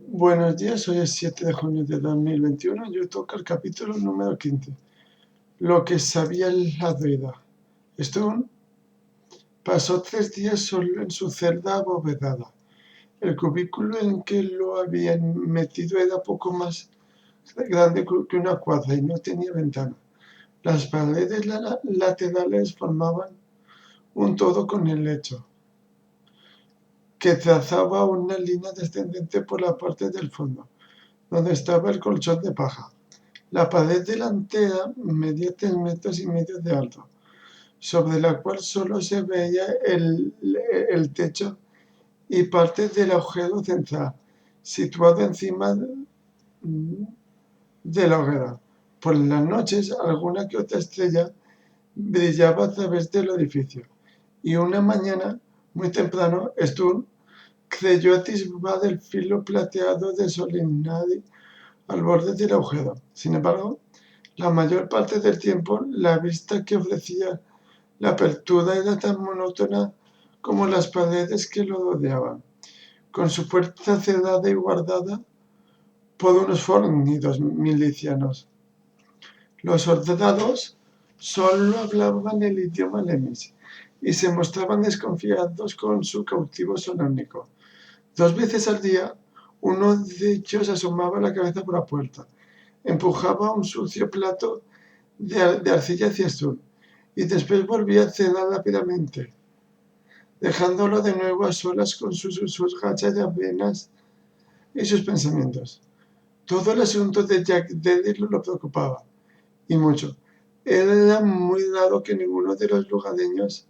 Buenos días, hoy es 7 de junio de 2021 y hoy toca el capítulo número 15. Lo que sabía la duda. Stone pasó 3 días solo en su celda abovedada. El cubículo en que lo habían metido era poco más grande que una cuadra y no tenía ventana. Las paredes laterales formaban un todo con el lecho, que trazaba una línea descendente por la parte del fondo, donde estaba el colchón de paja. La pared delantera medía 3,5 metros de alto, sobre la cual solo se veía el techo y parte del agujero central, situado encima de la hoguera. Por las noches, alguna que otra estrella brillaba a través del edificio, y una mañana, muy temprano, Stone creyó atisbar el filo plateado de Solinari al borde del agujero. Sin embargo, la mayor parte del tiempo, la vista que ofrecía la apertura era tan monótona como las paredes que lo rodeaban, con su puerta cerrada y guardada por unos fornidos milicianos. Los soldados solo hablaban el idioma lemis y se mostraban desconfiados con su cautivo sonónico. 2 veces al día, uno de ellos asomaba la cabeza por la puerta, empujaba un sucio plato de arcilla hacia Stone y después volvía a cerrar rápidamente, dejándolo de nuevo a solas con sus gachas de avenas y sus pensamientos. Todo el asunto de Jack Deddy lo preocupaba, y mucho. Era muy raro que ninguno de los lugareños,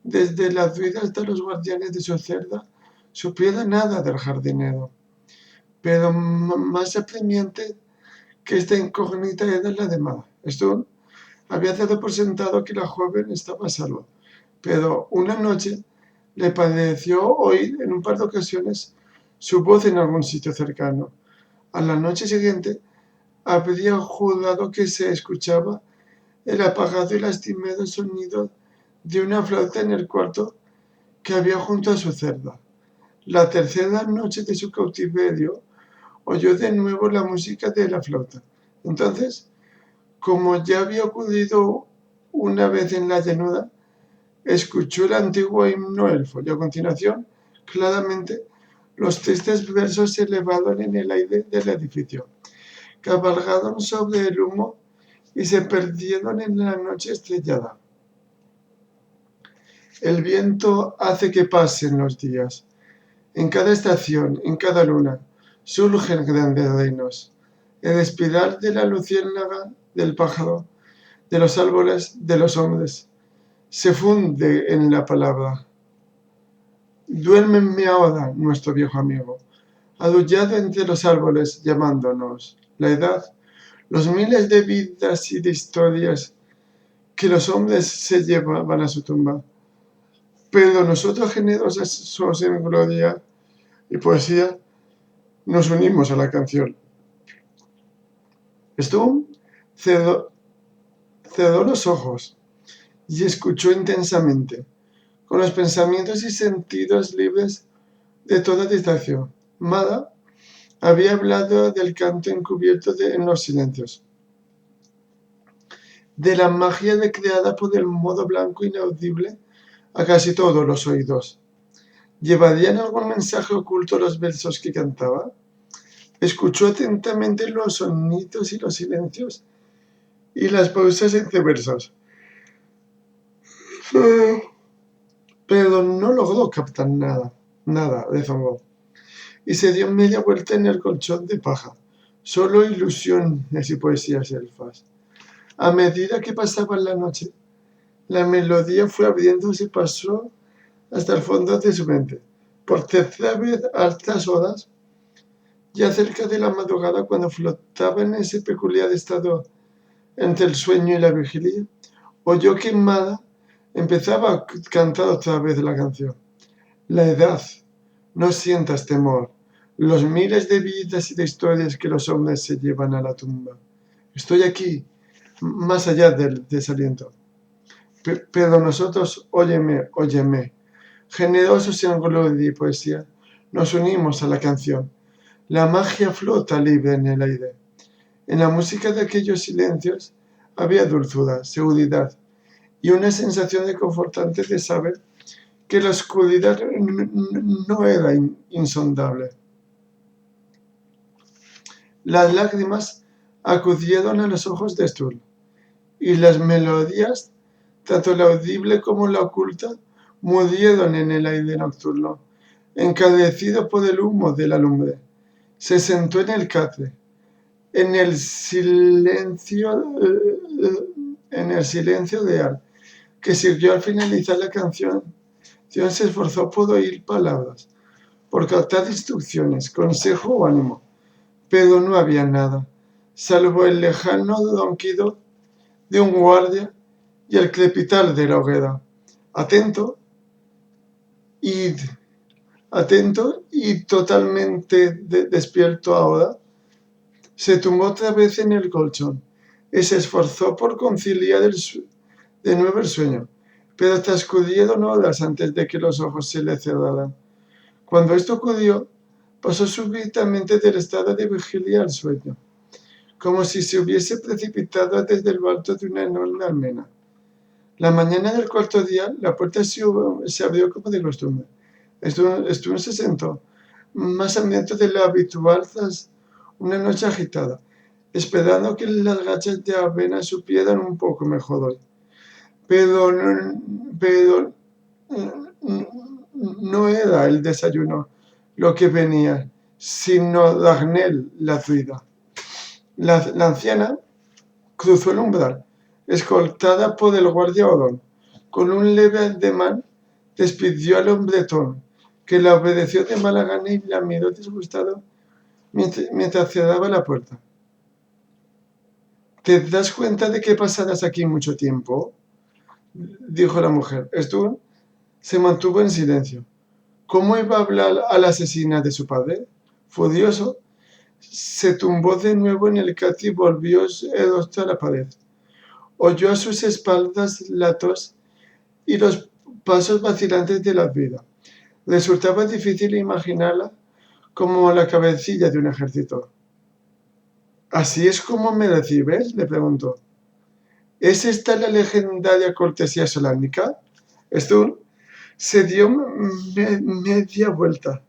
desde la druida hasta los guardianes de su celda, supiera nada del jardinero. Pero más apremiante que esta incógnita era la de Mara. Stone había dado por sentado que la joven estaba a salvo, pero una noche le pareció oír en un par de ocasiones su voz en algún sitio cercano. A la noche siguiente habría jurado que se escuchaba el apagado y lastimero sonido de una flauta en el cuarto que había junto a su celda. La tercera noche de su cautiverio oyó de nuevo la música de la flauta. Entonces, como ya había ocurrido una vez en la llanura, escuchó el antiguo himno elfo y a continuación, claramente, los tristes versos se elevaron en el aire del edificio, cabalgaron sobre el humo y se perdieron en la noche estrellada. El viento hace que pasen los días. En cada estación, en cada luna, surgen grandes reinos. El espiral de la luciérnaga, del pájaro, de los árboles, de los hombres, se funde en la palabra. Duérmeme ahora, nuestro viejo amigo, arrullado entre los árboles llamándonos. La edad, los miles de vidas y de historias que los hombres se llevaban a su tumba. Pero nosotros, generosos en gloria y poesía, nos unimos a la canción. Stone cerró los ojos y escuchó intensamente, con los pensamientos y sentidos libres de toda distracción. Mara había hablado del canto encubierto en los silencios, de la magia creada por el modo blanco inaudible a casi todos los oídos. ¿Llevarían algún mensaje oculto los versos que cantaba? Escuchó atentamente los sonidos y los silencios y las pausas entre versos, pero no logró captar nada, rezongó, y se dio media vuelta en el colchón de paja. Solo ilusiones y poesías elfas. A medida que pasaba la noche, la melodía fue abriéndose y pasó hasta el fondo de su mente. Por tercera vez a altas horas, ya cerca de la madrugada, cuando flotaba en ese peculiar estado entre el sueño y la vigilia, oyó que Mara empezaba a cantar otra vez la canción. La edad, no sientas temor, los miles de vidas y de historias que los hombres se llevan a la tumba. Estoy aquí, más allá del desaliento. Pero nosotros, óyeme, generosos en gloria y poesía, nos unimos a la canción. La magia flota libre en el aire. En la música de aquellos silencios había dulzura, seguridad y una sensación reconfortante de saber que la oscuridad no era insondable. Las lágrimas acudieron a los ojos de Sturm, y las melodías, tanto la audible como la oculta, murieron en el aire nocturno, encandecido por el humo de la lumbre. Se sentó en el catre, en el silencio real, que siguió al finalizar la canción. Se esforzó por oír palabras, por captar instrucciones, consejo o ánimo, pero no había nada, salvo el lejano ronquido de un guardia y el crepitar de la hoguera. Atento y totalmente despierto ahora, se tumbó otra vez en el colchón y se esforzó por conciliar de nuevo el sueño, pero transcurrieron horas antes de que los ojos se le cerraran. Cuando esto ocurrió, pasó súbitamente del estado de vigilia al sueño, como si se hubiese precipitado desde lo alto de una enorme almena. La mañana del cuarto día, la puerta se abrió como de costumbre. Sturm se sentó, más hambriento de lo habitual tras una noche agitada, esperando que las gachas de avena supieran un poco mejor hoy. Pero no era el desayuno lo que venía, sino Dagnell, la druida. La anciana cruzó el umbral, escoltada por el guardia Odón. Con un leve ademán despidió al hombretón, que la obedeció de mala gana y la miró disgustado mientras cerraba la puerta. ¿Te das cuenta de que pasarás aquí mucho tiempo?, dijo la mujer. Sturm se mantuvo en silencio. ¿Cómo iba a hablar a la asesina de su padre? Furioso, se tumbó de nuevo en el catre y volvió el rostro a la pared. Oyó a sus espaldas la tos y los pasos vacilantes de la vida. Resultaba difícil imaginarla como la cabecilla de un ejército. ¿Así es como me recibes?, le preguntó. ¿Es esta la legendaria cortesía solánica? Sturm se dio media vuelta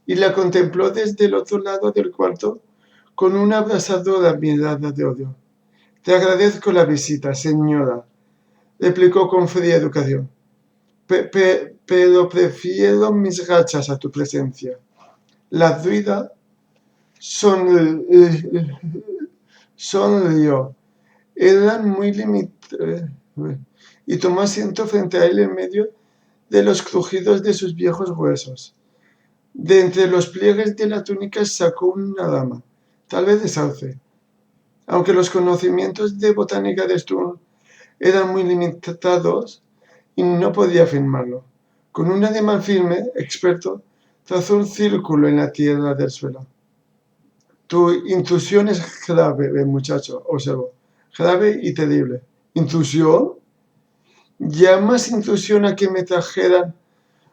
y la contempló desde el otro lado del cuarto con una abrasadora mirada de odio. Te agradezco la visita, señora, replicó con fría educación, pero prefiero mis gachas a tu presencia. La druida sonrió. Eran muy limitadas y tomó asiento frente a él en medio de los crujidos de sus viejos huesos. De entre los pliegues de la túnica sacó una dama, tal vez de sauce. Aunque los conocimientos de botánica de Sturm eran muy limitados y no podía afirmarlo, con un ademán firme, experto, trazó un círculo en la tierra del suelo. Tu intrusión es grave, muchacho, observó. Grave y terrible. ¿Intrusión? ¿Llamas intrusión a que me trajeran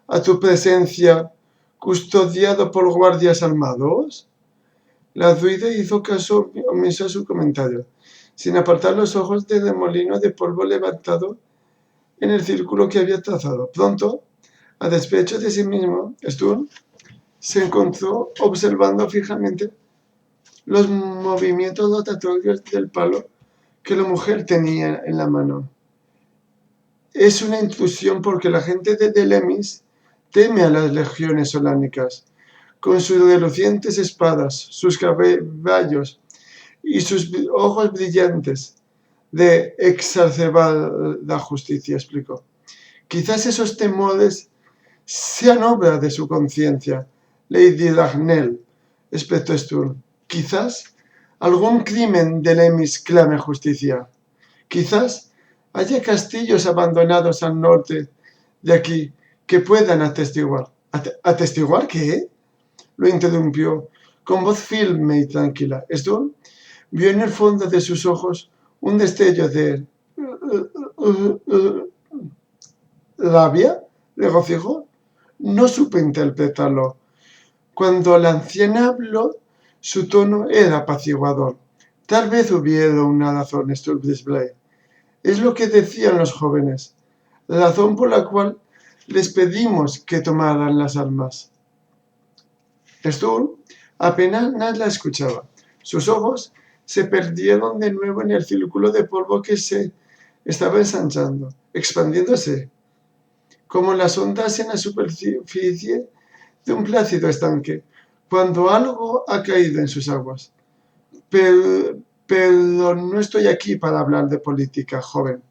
a tu presencia custodiado por guardias armados? La druida hizo caso omiso a su comentario, sin apartar los ojos del remolino de polvo levantado en el círculo que había trazado. Pronto, a despecho de sí mismo, Sturm se encontró observando fijamente los movimientos rotatorios del palo que la mujer tenía en la mano. Es una intrusión porque la gente de Delemis teme a las legiones solánicas. Con sus relucientes espadas, sus caballos y sus ojos brillantes de exacerbada justicia, explicó. Quizás esos temores sean obra de su conciencia, Lady Dagnell, espetó Sturm. Quizás algún crimen de Lemis clame justicia. Quizás haya castillos abandonados al norte de aquí que puedan atestiguar. ¿Atestiguar qué?, lo interrumpió con voz firme y tranquila. Sturm vio en el fondo de sus ojos un destello de rabia, regocijo. No supe interpretarlo, Cuando la anciana habló, su tono era apaciguador. Tal vez hubiera una razón, Sturgisblay. Es lo que decían los jóvenes, la razón por la cual les pedimos que tomaran las armas. Sturm apenas la escuchaba. Sus ojos se perdieron de nuevo en el círculo de polvo que se estaba ensanchando, expandiéndose, como las ondas en la superficie de un plácido estanque, cuando algo ha caído en sus aguas. Pero no estoy aquí para hablar de política, joven,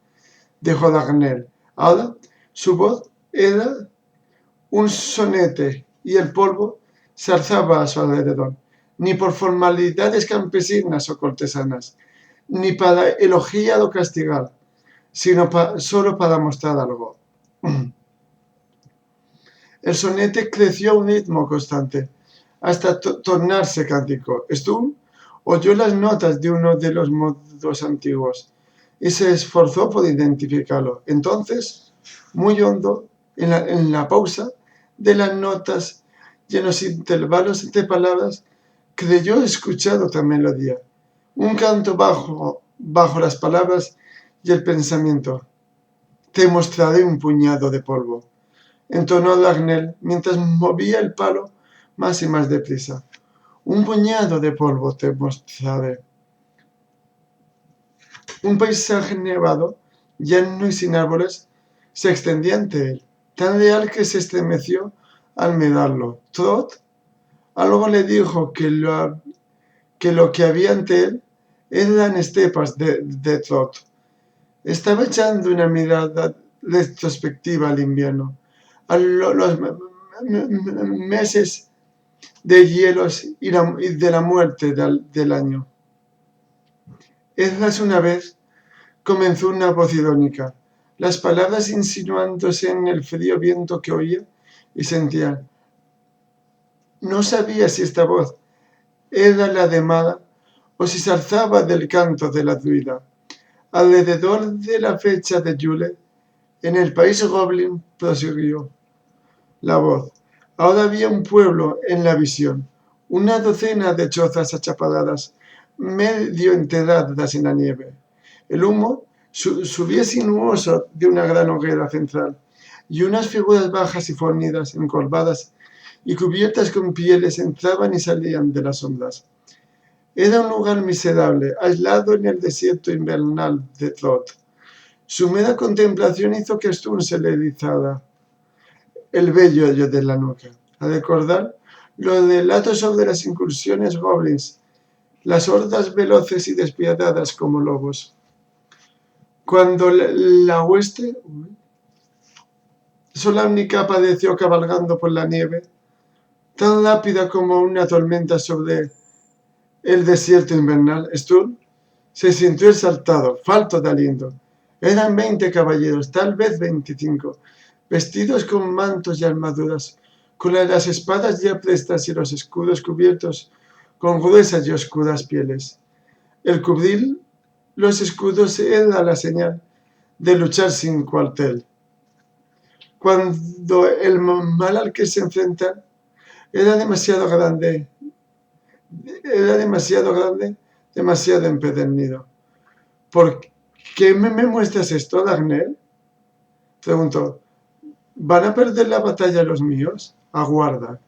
dijo Dagnell. Ahora su voz era un sonete y el polvo se alzaba a su alrededor, ni por formalidades campesinas o cortesanas, ni para elogiar o castigar, sino solo para mostrar algo. El sonete creció a un ritmo constante, hasta tornarse cántico. Sturm oyó las notas de uno de los modos antiguos y se esforzó por identificarlo. Entonces, muy hondo, en la pausa de las notas y en los intervalos entre palabras, creyó escuchar otra melodía, un canto bajo las palabras y el pensamiento. Te mostraré un puñado de polvo, entonó Dagnell mientras movía el palo más y más deprisa. Un puñado de polvo te mostraré. Un paisaje nevado, llano y sin árboles, se extendía ante él, tan real que se estremeció al mirarlo. Trot algo le dijo que lo que había ante él eran estepas de Trot. Estaba echando una mirada retrospectiva al invierno, a los meses de hielos y de la muerte del año. Eras una vez, comenzó una voz irónica, las palabras insinuándose en el frío viento que oía y sentía. No sabía si esta voz era la de Mara o si se alzaba del canto de la druida. Alrededor de la fecha de Yule, en el país Goblin, prosiguió la voz. Ahora había un pueblo en la visión, una docena de chozas achapadadas, medio enterradas en la nieve. El humo subía sinuoso de una gran hoguera central, y unas figuras bajas y fornidas, encorvadas y cubiertas con pieles entraban y salían de las sombras. Era un lugar miserable, aislado en el desierto invernal de Trot. Su mera contemplación hizo que Sturm se le erizara el vello de la nuca, a recordar los relatos sobre las incursiones goblins, las hordas veloces y despiadadas como lobos. Cuando la hueste solamnica apareció cabalgando por la nieve, tan rápida como una tormenta sobre el desierto invernal, Sturm se sintió exaltado, falto de aliento. Eran 20 caballeros, tal vez 25, vestidos con mantos y armaduras, con las espadas ya prestas y los escudos cubiertos con gruesas y oscuras pieles. El cubrir los escudos era la señal de luchar sin cuartel. Cuando el mal al que se enfrentan era demasiado grande, demasiado empedernido. ¿Por qué me muestras esto, Dagnell? Preguntó. ¿Van a perder la batalla los míos? Aguarda,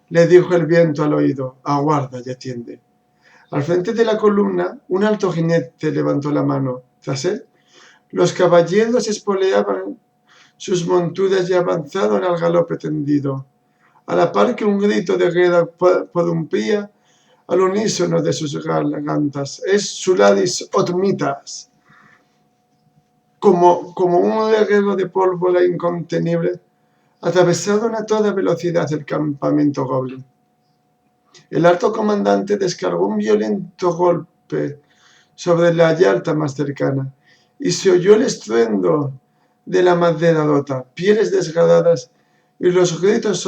le dijo el viento al oído. Aguarda y atiende. Al frente de la columna, un alto jinete levantó la mano. Tras él, los caballeros espoleaban sus monturas y avanzaron al galope tendido, a la par que un grito de guerra prorrumpía al unísono de sus gargantas. Es Sularis Otmitas. Como un reguero de pólvora incontenible, atravesaron a toda velocidad el campamento goblin. El alto comandante descargó un violento golpe sobre la yarta más cercana y se oyó el estruendo de la madera rota, pieles desgarradas y los gritos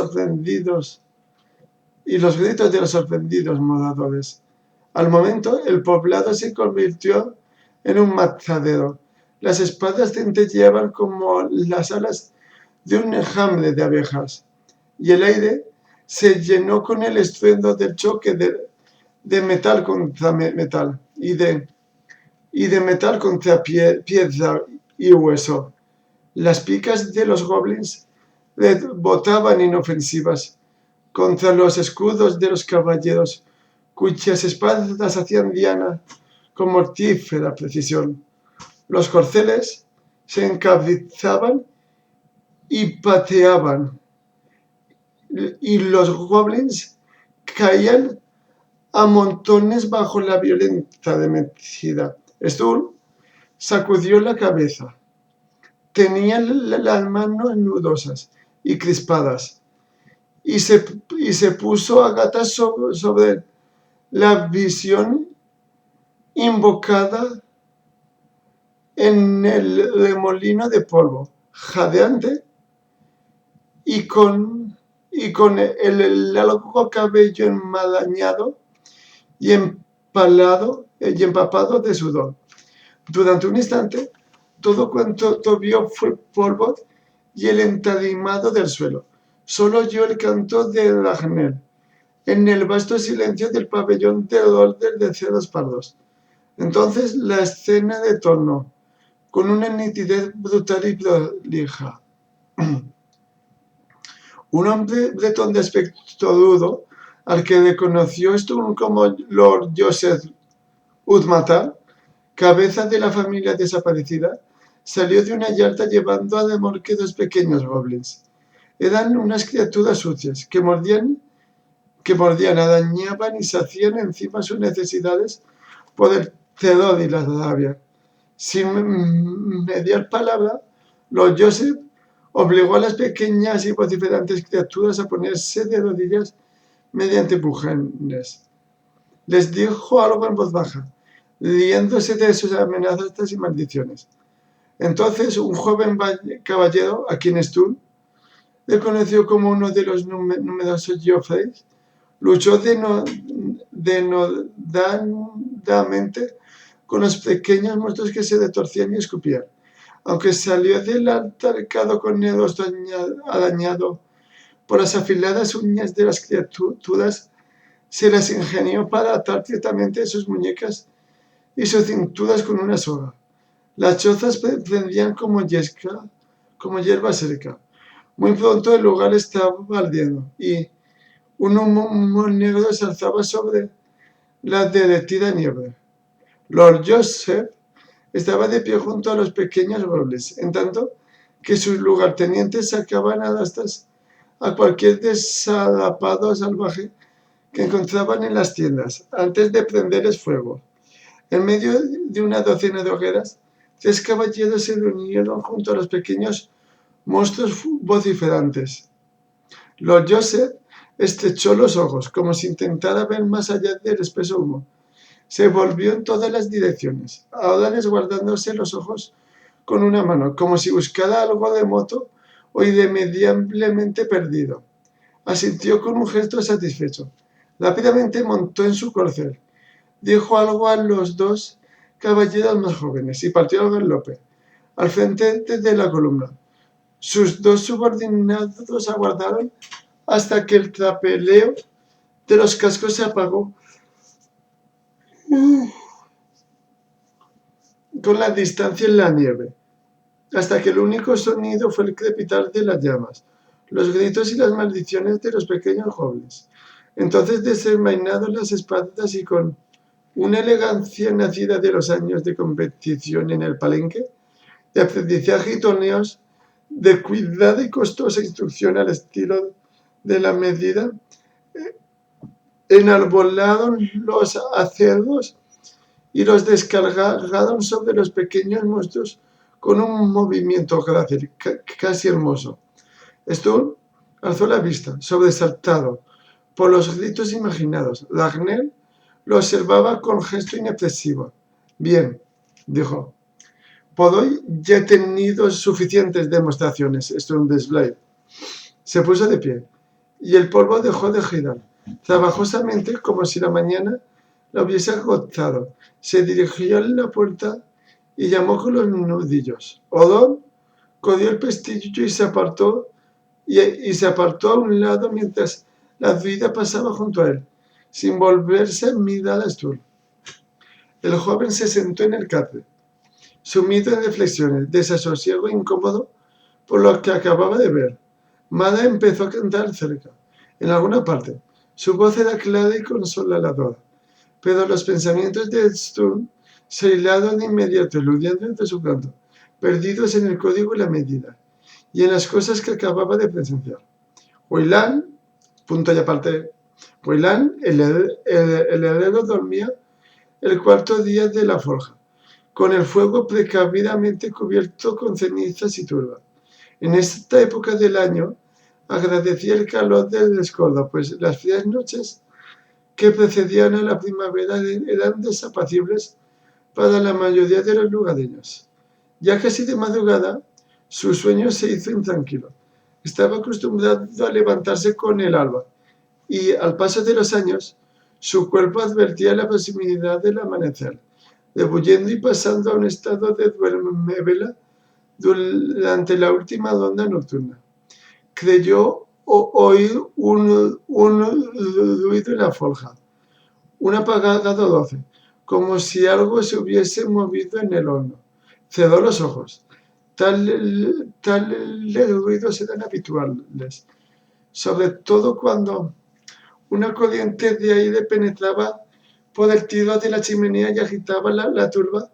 de los sorprendidos moradores. Al momento, el poblado se convirtió en un matadero. Las espadas centelleaban como las alas de un enjambre de abejas, y el aire se llenó con el estruendo del choque de metal contra metal y de metal contra piedra y hueso. Las picas de los goblins botaban inofensivas contra los escudos de los caballeros, cuyas espadas hacían diana con mortífera precisión. Los corceles se encabrizaban y pateaban, y los goblins caían a montones bajo la violenta embestida. Stuhl sacudió la cabeza. Tenía las manos nudosas y crispadas, y se puso a gatas sobre la visión invocada en el remolino de polvo, jadeante y con el largo cabello enmarañado y empapado de sudor. Durante un instante, todo cuanto vio fue polvo y el entarimado del suelo. Solo oyó el canto de Ragnell en el vasto silencio del pabellón de orden de cerros pardos. Entonces la escena detonó con una nitidez brutal y prolija. Un hombre bretón de aspecto rudo, al que reconoció Sturm como Lord Joseph Udmatar, cabeza de la familia desaparecida, salió de una yarda llevando a remolque dos pequeños goblins. Eran unas criaturas sucias que mordían, arañaban y sacían encima sus necesidades por el terror y la rabia. Sin mediar palabra, Lord Joseph obligó a las pequeñas y vociferantes criaturas a ponerse de rodillas mediante empujones. Les dijo algo en voz baja, riéndose de sus amenazas y maldiciones. Entonces un joven caballero, a quien Stuhl reconoció como uno de los numerosos Joffreys, luchó denodadamente con los pequeños monstruos que se retorcían y escupían. Aunque salió del altercado con el rostro arañado por las afiladas uñas de las criaturas, se las ingenió para atar ciertamente sus muñecas y sus cinturas con una soga. Las chozas prendían como hierba seca. Muy pronto el lugar estaba ardiendo y un humo negro se alzaba sobre la derretida niebla. Lord Joseph estaba de pie junto a los pequeños goblins, en tanto que sus lugartenientes sacaban a rastas a cualquier desalapado salvaje que encontraban en las tiendas, antes de prenderles fuego. En medio de una docena de hogueras, 3 caballeros se reunieron junto a los pequeños monstruos vociferantes. Lord Joseph estrechó los ojos, como si intentara ver más allá del espeso humo. Se volvió en todas las direcciones, ahora resguardándose los ojos con una mano, como si buscara algo remoto o irremediablemente perdido. Asintió con un gesto satisfecho. Rápidamente montó en su corcel. Dijo algo a los 2 caballeros más jóvenes y partió al galope, al frente de la columna. Sus 2 subordinados aguardaron hasta que el trapeleo de los cascos se apagó con la distancia en la nieve, hasta que el único sonido fue el crepitar de las llamas, los gritos y las maldiciones de los pequeños jóvenes. Entonces, desenvainados las espadas y con una elegancia nacida de los años de competición en el palenque, de aprendizaje y torneos, de cuidada y costosa instrucción al estilo de la medida, enarbolaron los acerdos y los descargaron sobre los pequeños monstruos con un movimiento grácil, casi hermoso. Stuhl alzó la vista, sobresaltado por los gritos imaginados. Ragnell lo observaba con gesto inexpresivo. Bien, dijo. Por hoy ya he tenido suficientes demostraciones, Stromberg. Se puso de pie, y el polvo dejó de girar. Trabajosamente, como si la mañana la hubiese agotado, se dirigió a la puerta y llamó con los nudillos. Odón corrió el pestillo y se apartó a un lado mientras La druida pasaba junto a él, sin volverse a mirar a Sturm. El joven se sentó en el catre, sumido en reflexiones, desasosiego e incómodo por lo que acababa de ver. Mada empezó a cantar cerca, en alguna parte. Su voz era clara y consoladora, pero los pensamientos de Sturm se hilaron de inmediato, eludiendo entre su canto, perdidos en el código y la medida, y en las cosas que acababa de presenciar. Huilán, punto y aparte, Huilán, el heredero, dormía el cuarto día de la forja, con el fuego precavidamente cubierto con cenizas y turba. En esta época del año agradecía el calor del escollo, pues las frías noches que precedían a la primavera eran desapacibles para la mayoría de los lugareños. Ya casi de madrugada, su sueño se hizo intranquilo. Estaba acostumbrado a levantarse con el alba, y al paso de los años, su cuerpo advertía la proximidad del amanecer, debuyendo y pasando a un estado de duermevela durante la última ronda nocturna. Creyó oír un ruido en la forja, un apagado doce, como si algo se hubiese movido en el horno. Cerró los ojos. Tales ruidos eran habituales, sobre todo cuando una corriente de aire penetraba por el tiro de la chimenea y agitaba la turba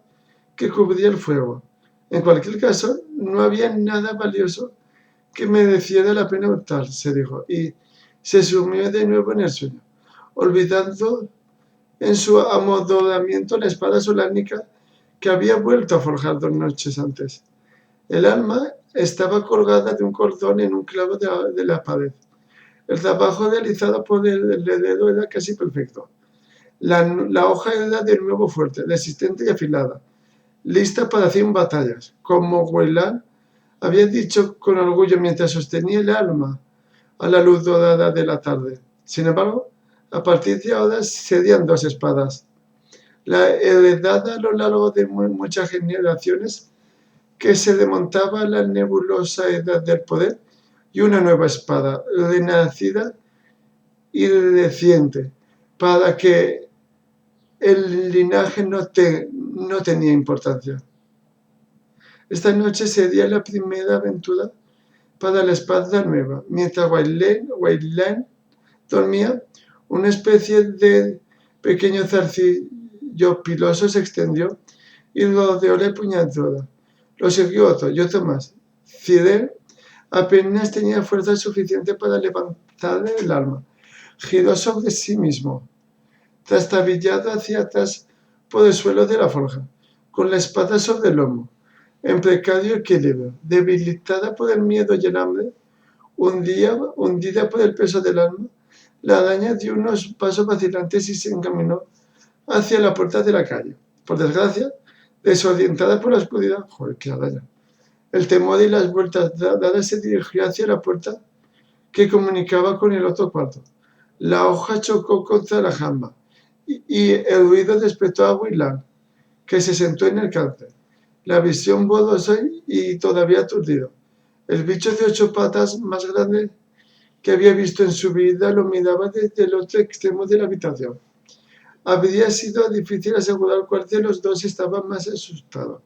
que cubría el fuego. En cualquier caso, no había nada valioso que mereciera la pena hurtar, se dijo, y se sumió de nuevo en el sueño, olvidando en su amodorramiento la espada solánica que había vuelto a forjar 2 noches antes. El arma estaba colgada de un cordón en un clavo de la pared. El trabajo realizado por el heredero era casi perfecto. La hoja era de nuevo fuerte, resistente y afilada, lista para 100 batallas, como Weyland había dicho con orgullo mientras sostenía el arma a la luz dorada de la tarde. Sin embargo, a partir de ahora serían 2 espadas, la heredada a lo largo de muchas generaciones, que se remontaba a la nebulosa edad del poder, y una nueva espada, renacida y reciente, para que el linaje no tenía importancia. Esta noche sería la primera aventura para la espada nueva. Mientras Weyland dormía, una especie de pequeño zarcillo piloso se extendió y rodeó la empuñadura. Lo siguió otro y otro más. Cyril apenas tenía fuerza suficiente para levantar el arma. Giró sobre sí mismo, trastabillado hacia atrás por el suelo de la forja, con la espada sobre el lomo, en precario equilibrio, debilitada por el miedo y el hambre, hundida por el peso del arma. La araña dio unos pasos vacilantes y se encaminó hacia la puerta de la calle. Por desgracia, desorientada por la oscuridad, qué araña, el temor y las vueltas dadas, se dirigió hacia la puerta que comunicaba con el otro cuarto. La hoja chocó contra la jamba y el ruido despertó a Weyland, que se sentó en el cáncer, la visión borrosa y todavía aturdido. El bicho de 8 patas más grande que había visto en su vida lo miraba desde el otro extremo de la habitación. Habría sido difícil asegurar cuál de los dos estaba más asustado.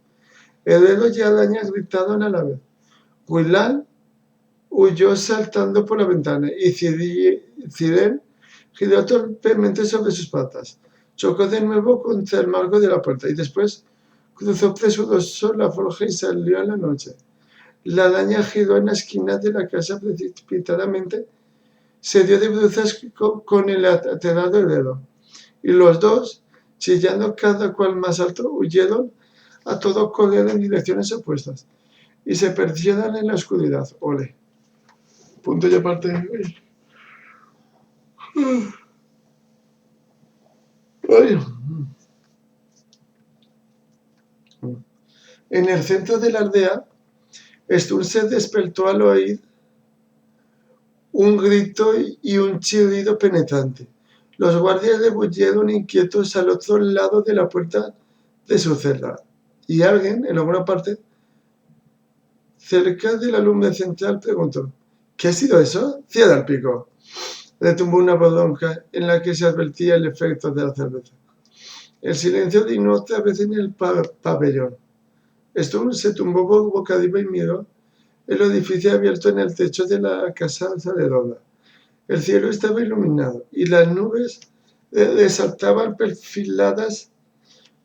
Heredero y araña gritaron a la vez. Weyland huyó saltando por la ventana y Cyril giró torpemente sobre sus patas. Chocó de nuevo contra el marco de la puerta y después cruzó presuroso la forja y salió a la noche. La araña giró en la esquina de la casa precipitadamente, se dio de bruces con el aterrado heredero, y los dos, chillando cada cual más alto, huyeron a todo correr en direcciones opuestas y se perdieron en la oscuridad. Ole. Punto y aparte. Ay. En el centro de la aldea, Sturm se despertó al oír un grito y un chirrido penetrante. Los guardias rebullieron inquietos al otro lado de la puerta de su celda, y alguien, en alguna parte, cerca de la lumbre central, preguntó: ¿Qué ha sido eso? Cierra el pico. Retumbó una bodonga en la que se advertía el efecto de la cerveza. El silencio reinó otra vez en el pabellón. Stuart se tumbó boca arriba y miró el edificio abierto en el techo de la casa redonda. El cielo estaba iluminado y las nubes resaltaban perfiladas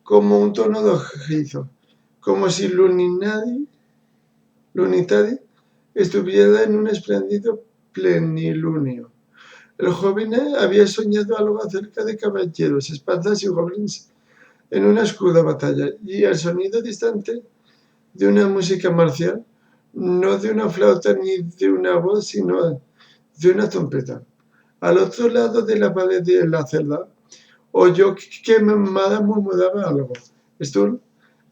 como un tono rojizo, como si Lunitari estuviera en un espléndido plenilunio. El joven había soñado algo acerca de caballeros, espadas y goblins en una oscura batalla, y el sonido distante de una música marcial, no de una flauta ni de una voz, sino de una trompeta. Al otro lado de la pared de la celda, oyó que Mada murmuraba algo. Stuart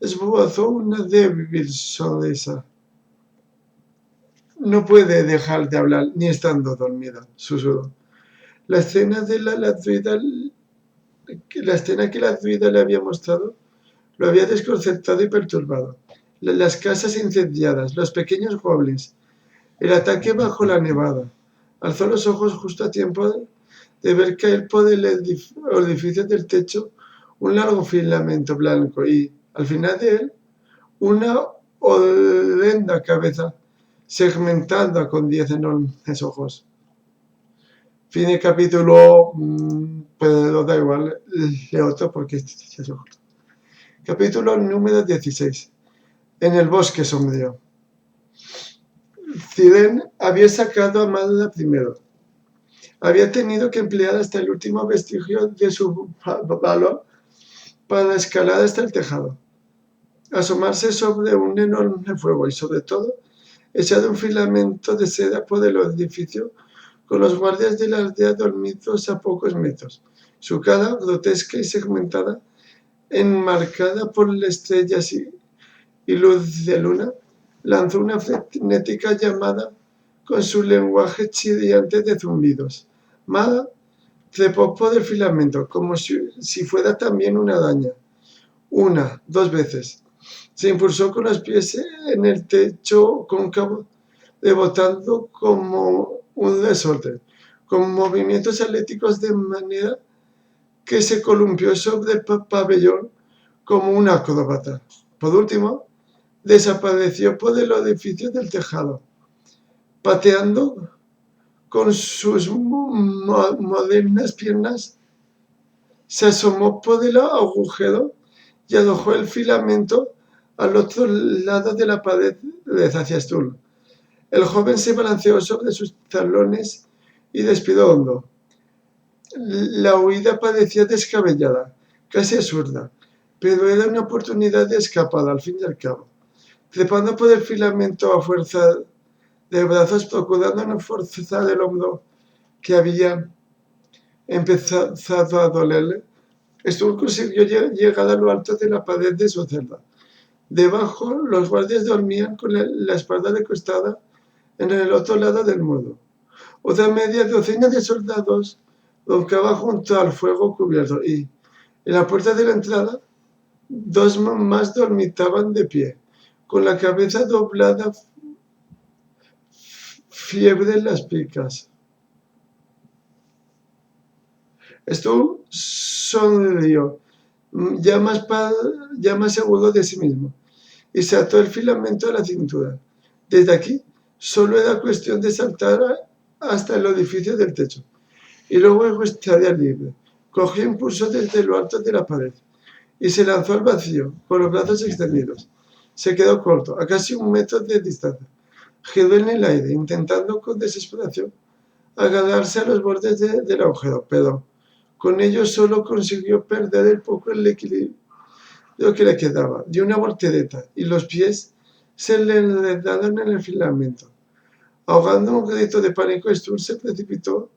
esbozó una débil sonrisa. No puede dejar de hablar ni estando dormida, susurró. La escena que la druida le había mostrado lo había desconcertado y perturbado. Las casas incendiadas, los pequeños goblins, el ataque bajo la nevada. Alzó los ojos justo a tiempo de ver caer por el orificio del techo un largo filamento blanco y, al final de él, una horrenda cabeza segmentada con 10 enormes ojos. Fin de capítulo, pero da igual, leo otro porque este es otro. Capítulo número 16. En el bosque sombrío. Círdan había sacado a Mada primero. Había tenido que emplear hasta el último vestigio de su valor para escalar hasta el tejado, asomarse sobre un enorme fuego y, sobre todo, echar un filamento de seda por el edificio con los guardias de la aldea dormidos a pocos metros. Su cara, grotesca y segmentada, enmarcada por estrellas y luz de luna, lanzó una frenética llamada con su lenguaje chirriante de zumbidos. Mada trepó por el filamento, como si fuera también una araña. Una, 2 veces. Se impulsó con los pies en el techo cóncavo, rebotando como un resorte, con movimientos atléticos de manera que se columpió sobre el pabellón como un acróbata. Por último, desapareció por el orificio del tejado, pateando con sus modernas piernas, se asomó por el agujero y arrojó el filamento al otro lado de la pared hacia Stuart. El joven se balanceó sobre sus talones y respiró hondo. La huida parecía descabellada, casi absurda, pero era una oportunidad de escapada al fin y al cabo. Trepando por el filamento a fuerza de brazos, procurando no forzar el hombro que había empezado a dolerle, Stuart consiguió llegar a lo alto de la pared de su celda. Debajo, los guardias dormían con la espalda recostada en el otro lado del muro. Otra media docena de soldados roncaba junto al fuego cubierto y, en la puerta de la entrada, 2 más dormitaban de pie, con la cabeza doblada, fiebre en las picas. Stuart sonrió, ya más seguro de sí mismo, y se ató el filamento a la cintura. Desde aquí, solo era cuestión de saltar hasta el orificio del techo, y luego estaría libre. Cogió impulso desde lo alto de la pared y se lanzó al vacío, con los brazos extendidos. Se quedó corto, a casi 1 metro de distancia. Giró en el aire, intentando con desesperación agarrarse a los bordes del agujero, pero con ello solo consiguió perder el poco el equilibrio que le quedaba. Dio una voltereta y los pies se le enredaron en el filamento. Ahogando un grito de pánico, Stuart se precipitó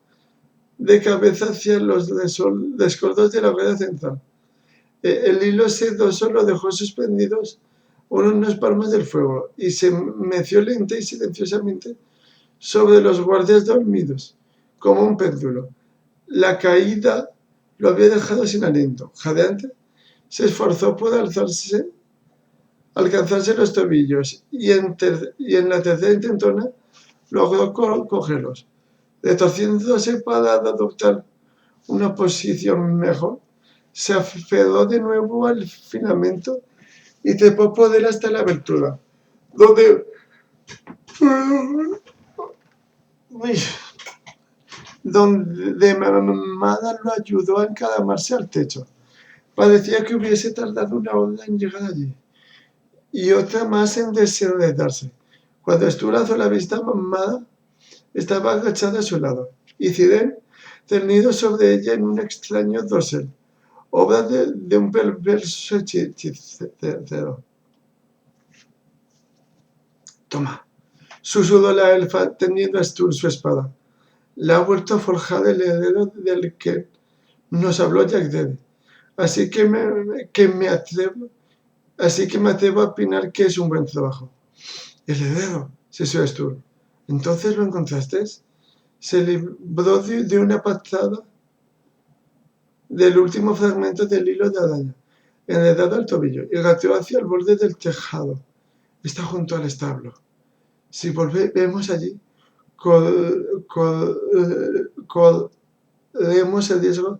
de cabeza hacia los rescoldos de la rueda central. El hilo sedoso lo dejó suspendidos unos palmos del fuego y se meció lenta y silenciosamente sobre los guardias dormidos, como un péndulo. La caída lo había dejado sin aliento. Jadeante, se esforzó por alcanzarse los tobillos y en la tercera intentona logró cogerlos. Retorciéndose para adoptar una posición mejor, se aferró de nuevo al filamento y trepó por él hasta la abertura, donde Mamada lo ayudó a encaramarse al techo. Parecía que hubiese tardado una hora en llegar allí, y otra más en desenredarse. Cuando Stu lanzó la vista, Mamada estaba agachada a su lado, y Ziren tendido sobre ella en un extraño dosel, obra de un perverso hechicero. Toma, susurró la elfa tendiendo a Stu su espada. La ha vuelto a forjar el heredero del que nos habló Jack Daddy. Así que me atrevo a opinar que es un buen trabajo. El heredero, se Stu. ¿Entonces lo encontraste? Se libró de una patada del último fragmento del hilo de araña, enredado al tobillo, y gateó hacia el borde del tejado. Está junto al establo. Si volvemos allí, corremos el riesgo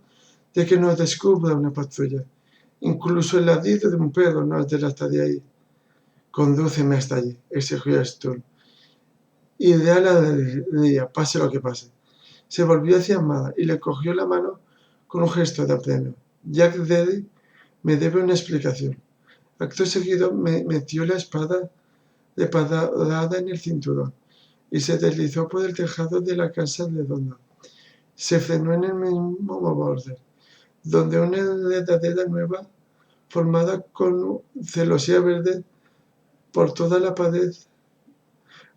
de que nos descubra una patrulla. Incluso el ladrido de un perro nos delataría ahí. Condúceme hasta allí, exigió Sturm. Iré a la alegría, pase lo que pase. Se volvió hacia Amada y le cogió la mano con un gesto de apremio. Jack Daddy me debe una explicación. Acto seguido me metió la espada de parada en el cinturón y se deslizó por el tejado de la casa redonda. Se frenó en el mismo borde, donde una enredadera nueva, formada con celosía verde por toda la pared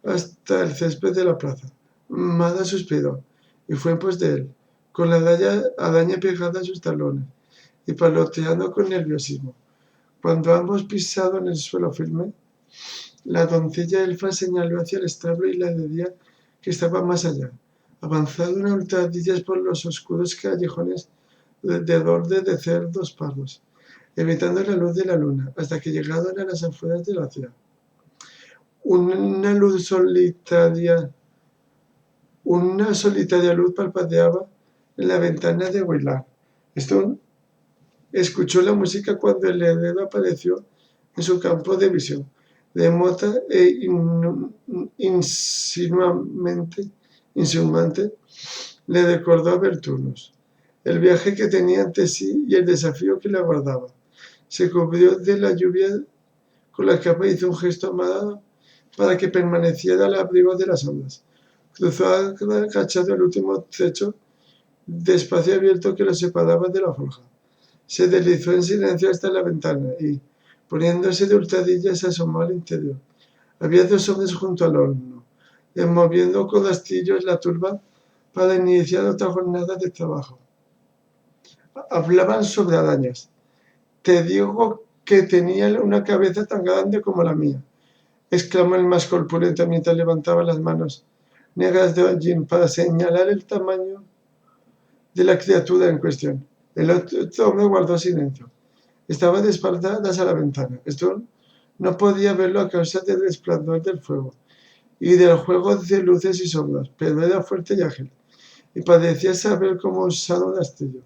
hasta el césped de la plaza. Mada suspiró y fue en pos de él, con la araña pegada a sus talones y paloteando con nerviosismo. Cuando ambos pisaron el suelo firme, la doncella elfa señaló hacia el establo y la herrería que estaba más allá. Avanzaron a hurtadillas por los oscuros callejones de borde de cerdos pardos, evitando la luz de la luna, hasta que llegaron a las afueras de la ciudad. Una solitaria luz parpadeaba en la ventana de Willard. Stone escuchó la música cuando el heredero apareció en su campo de visión, remota e insinuante, le recordó a Berturnus, el viaje que tenía ante sí y el desafío que le aguardaba. Se cubrió de la lluvia con la capa y hizo un gesto amado para que permaneciera al abrigo de las ondas. Cruzó agachado el último trecho de espacio abierto que lo separaba de la forja. Se deslizó en silencio hasta la ventana y, poniéndose de hurtadillas, se asomó al interior. Había dos hombres junto al horno, moviendo con astillos la turba para iniciar otra jornada de trabajo. Hablaban sobre arañas. Te digo que tenía una cabeza tan grande como la mía, exclamó el más corpulento mientras levantaba las manos negras de Hollin para señalar el tamaño de la criatura en cuestión. El otro hombre guardó silencio. Estaba de espaldas a la ventana. Stone no podía verlo a causa del resplandor del fuego y del juego de luces y sombras, pero era fuerte y ágil, y parecía saber cómo usar un astillo.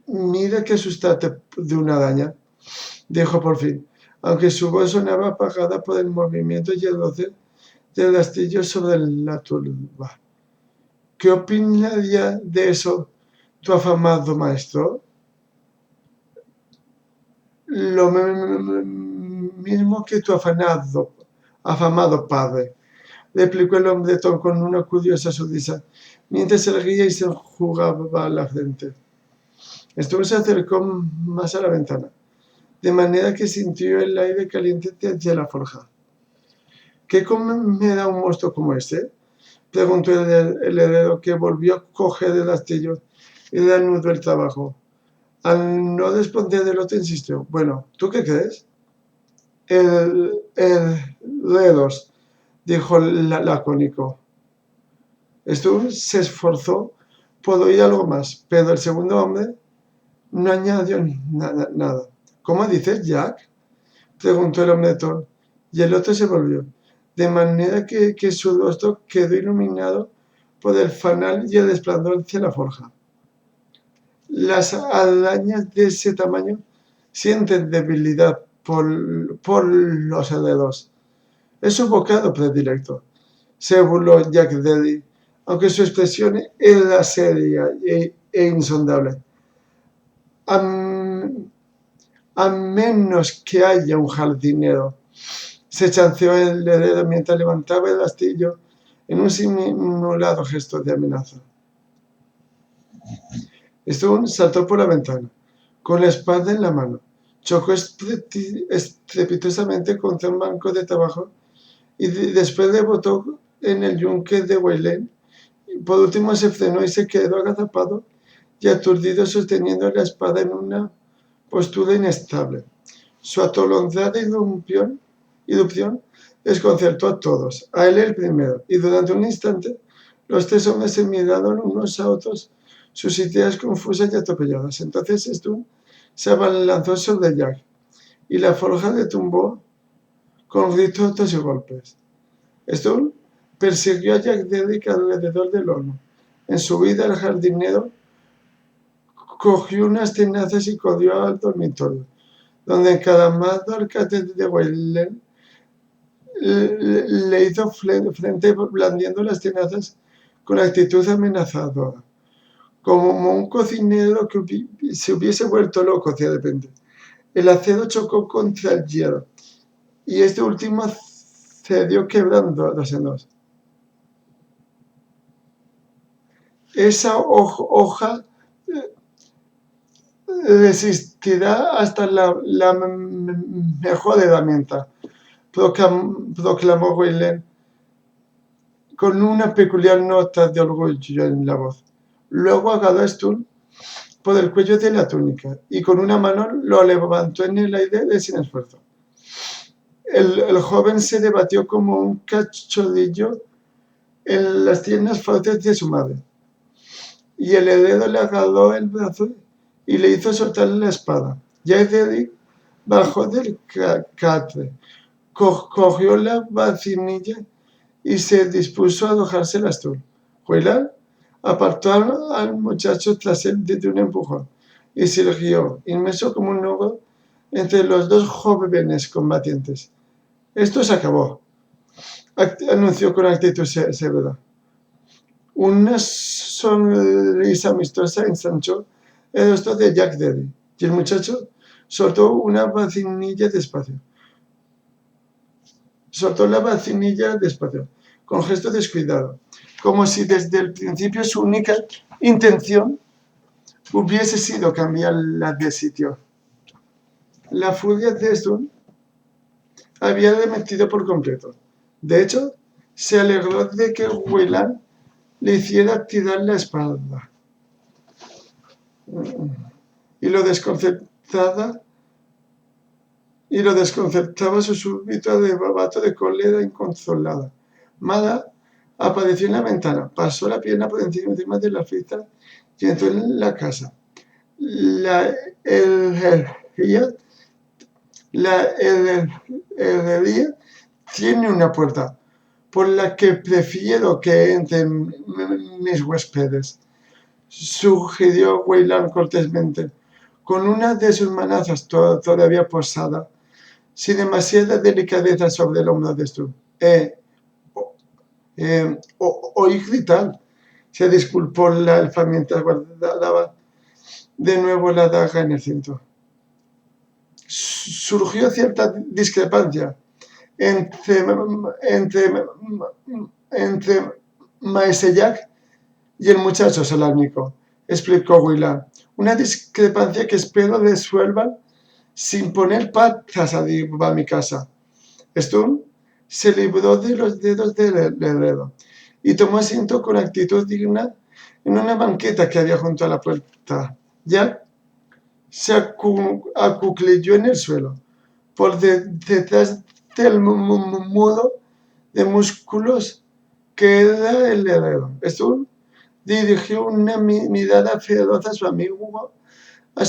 Mira que asustarte de una araña, dijo por fin, aunque su voz sonaba apagada por el movimiento y el roce del astillo sobre la turba. ¿Qué opinaría de eso tu afamado maestro? Lo mismo que tu afamado padre, replicó el hombretón con una curiosa sonrisa, mientras se erguía y se enjugaba la frente. Stone se acercó más a la ventana, de manera que sintió el aire caliente hacia la forja. ¿Qué comerá un monstruo como este? Preguntó el heredero, que volvió a coger el astillo y reanudó el trabajo. Al no responder, el otro insistió. Bueno, ¿tú qué crees? El Redos, dijo lacónico. Stone se esforzó por oír algo más, pero el segundo hombre no añadió nada. ¿Cómo dices, Jack? Preguntó el hombretón, y el otro se volvió. de manera que su rostro quedó iluminado por el fanal y el resplandor hacia la forja. Las arañas de ese tamaño sienten debilidad por los herederos. Es su bocado predilecto, se burló Jack Daddy, aunque su expresión era seria e insondable. A menos que haya un jardinero, se chanceó el heredero mientras levantaba el astillo en un simulado gesto de amenaza. Stone saltó por la ventana, con la espada en la mano. Chocó estrepitosamente contra un banco de trabajo y después rebotó en el yunque de Wayland. Por último se frenó y se quedó agazapado y aturdido sosteniendo la espada en una postura inestable. Su atolondrada irrupción desconcertó a todos, a él el primero, y durante un instante los tres hombres se miraron unos a otros, sus ideas confusas y atropelladas. Entonces Stone se abalanzó sobre Jack, y la forja retumbó con gritos y golpes. Stone persiguió a Jack Derrick alrededor del horno. En su huida, el jardinero cogió unas tenazas y corrió al dormitorio, donde encaramado al cadáver de Wayland le hizo frente blandiendo las tenazas con actitud amenazadora, como un cocinero que se hubiese vuelto loco de repente. El acero chocó contra el hierro y este último cedió quebrándose en dos. Esa hoja resistirá hasta la mejor herramienta, proclamó Wayland con una peculiar nota de orgullo en la voz. Luego agarró a Stone por el cuello de la túnica y con una mano lo levantó en el aire sin esfuerzo. El joven se debatió como un cachorrillo en las tiernas fauces de su madre, y el heredero le agarró el brazo y le hizo soltar la espada. Jack Derrick bajó del catre, cogió la vacinilla y se dispuso a arrojársela a Stone. Wayland apartó al muchacho tras él de un empujón y se irguió, inmerso como un nudo, entre los dos jóvenes combatientes. Esto se acabó, anunció con actitud severa. Una sonrisa amistosa ensanchó el rostro de Jack Derrick y el muchacho soltó una vacinilla despacio. Soltó la vacinilla despacio, con gesto descuidado, como si desde el principio su única intención hubiese sido cambiarla de sitio. La furia de Stone había remitido por completo. De hecho, se alegró de que Wayland le hiciera tirar la espalda. Y lo desconcertaba su súbito arrebato de cólera incontrolada. Mada apareció en la ventana, pasó la pierna por encima de la fiesta y entró en la casa. La herrería tiene una puerta por la que prefiero que entren mis huéspedes, sugirió Wayland cortésmente, con una de sus manazas todavía posada, sin demasiada delicadeza sobre el hombro de Stone. Oí gritar, se disculpó la elfa mientras guardaba de nuevo la daga en el cinto. Surgió cierta discrepancia entre Maese Jack y el muchacho salámico, explicó Wayland. Una discrepancia que espero resuelvan sin poner patas arriba a mi casa. Stone se libró de los dedos del heredero y tomó asiento con actitud digna en una banqueta que había junto a la puerta. Jack se acuclilló en el suelo, por detrás del muro de músculos que era el heredero. Stone dirigió una mirada feroz a su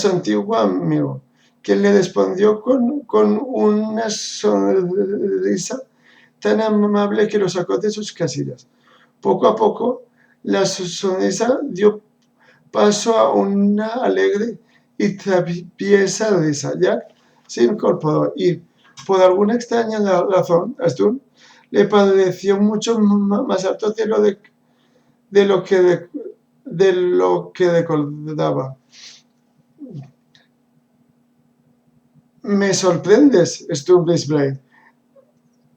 antiguo amigo, quien le respondió con una sonrisa tan amable que lo sacó de sus casillas. Poco a poco, la sonrisa dio paso a una alegre y traviesa risa. Jack se incorporó y, por alguna extraña razón, a Stone le pareció mucho más alto de lo que recordaba. «Me sorprendes, Stone Blisblade»,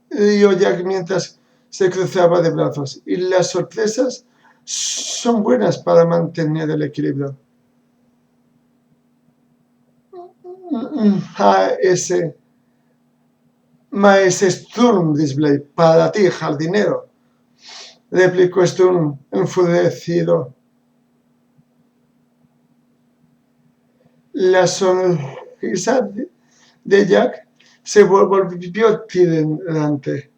dijo Jack mientras se cruzaba de brazos, «y las sorpresas son buenas para mantener el equilibrio». «Maese Sturm Blisblade, para ti, jardinero», replicó Sturm enfurecido. La sonrisa de Jack se volvió tirante.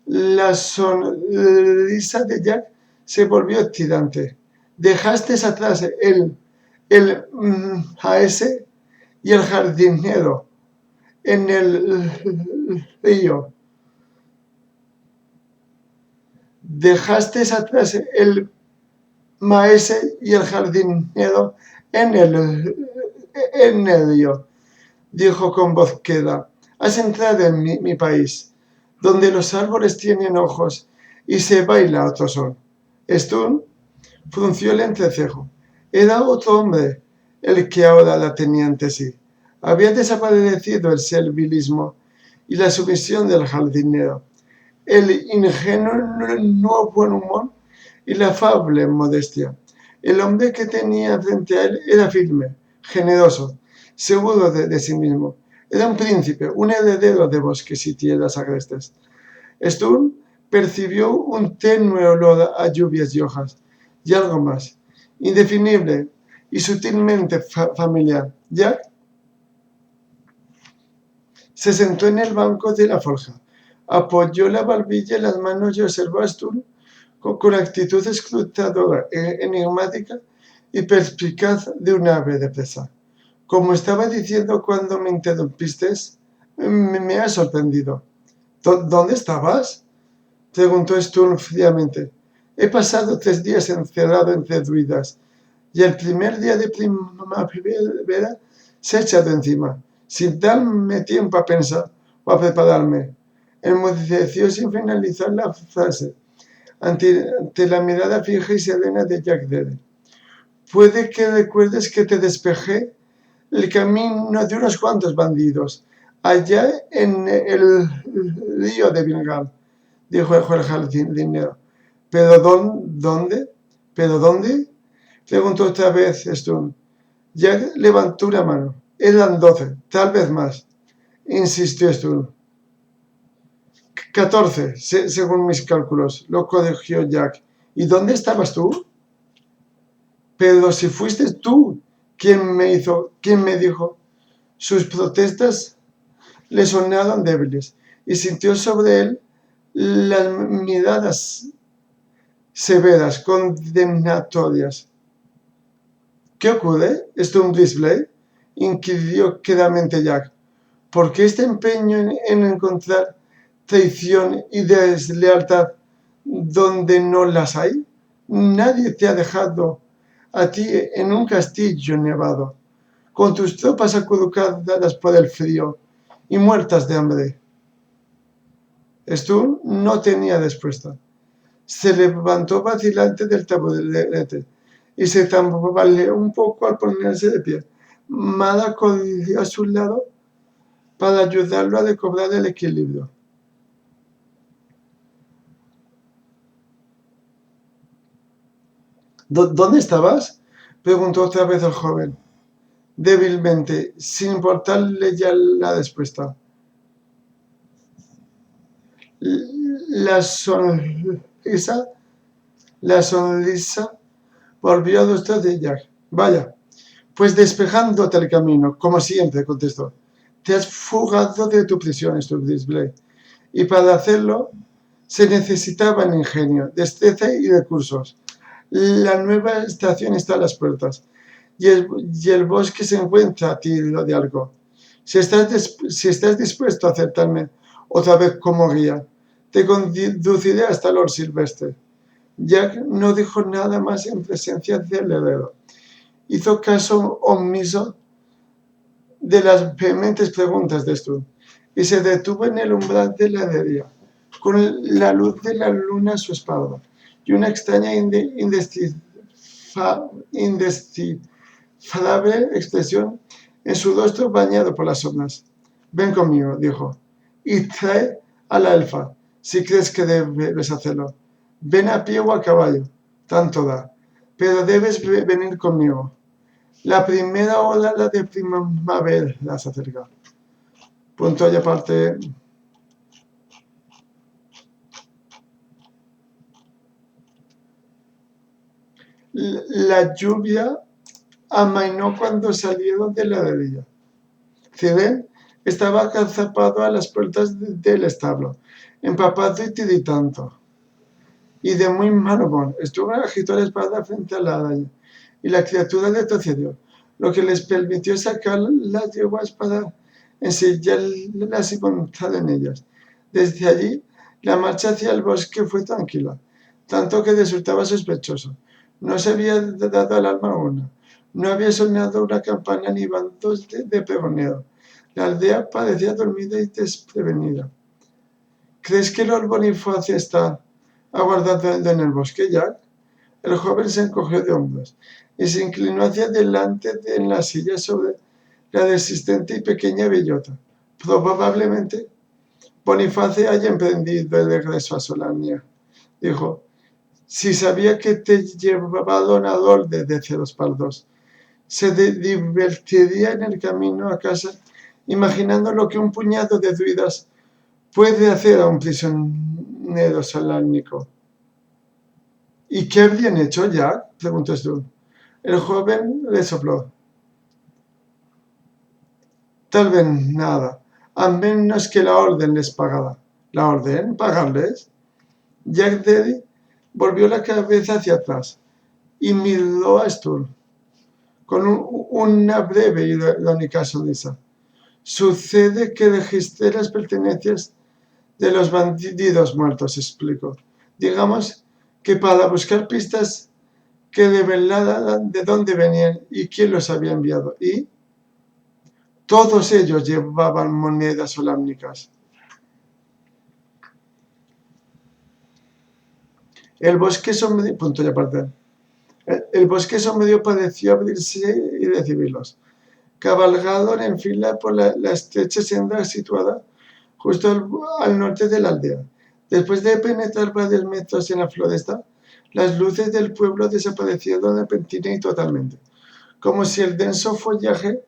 La sonrisa de Jack se volvió tirante. «Dejaste atrás el maese y el jardinero en el río. Dejaste atrás el maese y el jardinero en el río», dijo con voz queda. «Has entrado en mi país, donde los árboles tienen ojos y se baila otro son». Stone frunció el entrecejo. Era otro hombre el que ahora la tenía ante sí. Había desaparecido el servilismo y la sumisión del jardinero, el ingenuo buen humor y la afable modestia. El hombre que tenía frente a él era firme, generoso, seguro de sí mismo. Era un príncipe, un heredero de bosques y tierras agrestes. Stone percibió un tenue olor a lluvias y hojas, y algo más, indefinible y sutilmente familiar. Jack se sentó en el banco de la forja, apoyó la barbilla en las manos y observó a Stone con actitud escrutadora, enigmática y perspicaz de un ave de presa. «Como estaba diciendo cuando me interrumpiste, me ha sorprendido». «¿Dónde estabas?», preguntó Stone fríamente. «He pasado 3 días encerrado entre druidas, y el primer día de primavera se ha echado encima, sin darme tiempo a pensar o a prepararme». Enmudeció sin finalizar la frase, ante la mirada fija y serena de Jack Dede. «Puede que recuerdes que te despejé el camino de unos cuantos bandidos, allá en el río de Bilgal», dijo el jardinero. «¿Pero dónde? ¿Pero dónde?», preguntó otra vez Stone. Jack levantó una mano. «Eran 12, tal vez más», insistió Stone. «14, según mis cálculos», lo corrigió Jack. «¿Y dónde estabas tú?». «Pero si fuiste tú quien me dijo». Sus protestas le sonaron débiles y sintió sobre él las miradas severas, condenatorias. «¿Qué ocurre, Stone Blisblade?», inquirió quedamente Jack. «¿Por qué este empeño en encontrar traición y deslealtad donde no las hay? Nadie te ha dejado a ti en un castillo nevado, con tus tropas acurrucadas por el frío y muertas de hambre». Stone no tenía respuesta. Se levantó vacilante del taburete y se tambaleó un poco al ponerse de pie. Mara corrió a su lado para ayudarlo a recobrar el equilibrio. «¿Dónde estabas?», preguntó otra vez el joven, débilmente, sin importarle ya la respuesta. La sonrisa volvió a rostro de Jack. «Vaya, pues despejándote el camino, como siempre», contestó. «Te has fugado de tu prisión, Stone Blisblade, y para hacerlo se necesitaban ingenio, destreza y recursos. La nueva estación está a las puertas, y el bosque se encuentra a tiro de arco. Si estás dispuesto a aceptarme otra vez como guía. Te conduciré hasta Lord Silvestre. Jack no dijo nada más en presencia del heredero. Hizo caso omiso de las vehementes preguntas de Stu y se detuvo en el umbral de la herrería, con la luz de la luna a su espalda y una extraña indescifrable expresión en su rostro bañado por las sombras. Ven conmigo, dijo, y trae a la elfa, si crees que debes hacerlo. Ven a pie o a caballo, tanto da, pero debes venir conmigo. La primera ola de primavera se acerca. Punto y aparte. La lluvia amainó cuando salieron de la herrería. Cibén estaba agazapado a las puertas del establo, empapado y tiritando, y de muy mal humor. Estuvo agitó la espada frente a la araña, y la criatura retrocedió, lo que les permitió sacar las yeguas para ensillarlas y montar en ellas. Desde allí, la marcha hacia el bosque fue tranquila, tanto que resultaba sospechoso. No se había dado alarma alguna, no había sonado una campana ni bandos de pregonero. La aldea parecía dormida y desprevenida. ¿Crees que Lord Bonifacio está aguardando en el bosque, Jack? El joven se encogió de hombros y se inclinó hacia adelante en la silla sobre la resistente y pequeña bellota. Probablemente Bonifacio haya emprendido el regreso a Solania, dijo. Si sabía que te llevaba Don Adolde de Ceros Pardos, se divertiría en el camino a casa imaginando lo que un puñado de druidas puede hacer a un prisionero salánico. ¿Y qué habrían hecho, Jack? Preguntó Stu. El joven le sopló. Tal vez nada, a menos que la orden les pagara. ¿La orden? ¿Pagarles? Jack Daddy volvió la cabeza hacia atrás y miró a Stu con una breve y irónica sonrisa. Sucede que registré las pertenencias de los bandidos muertos, explicó. Digamos que para buscar pistas que revelaran de dónde venían y quién los había enviado. Y todos ellos llevaban monedas solámnicas. El bosque sombrío, punto y aparte. El bosque sombrío pareció abrirse y recibirlos. Cabalgaron en fila por la estrecha senda situada justo al norte de la aldea. Después de penetrar varios metros en la floresta, las luces del pueblo desaparecieron repentina y totalmente, como si el denso follaje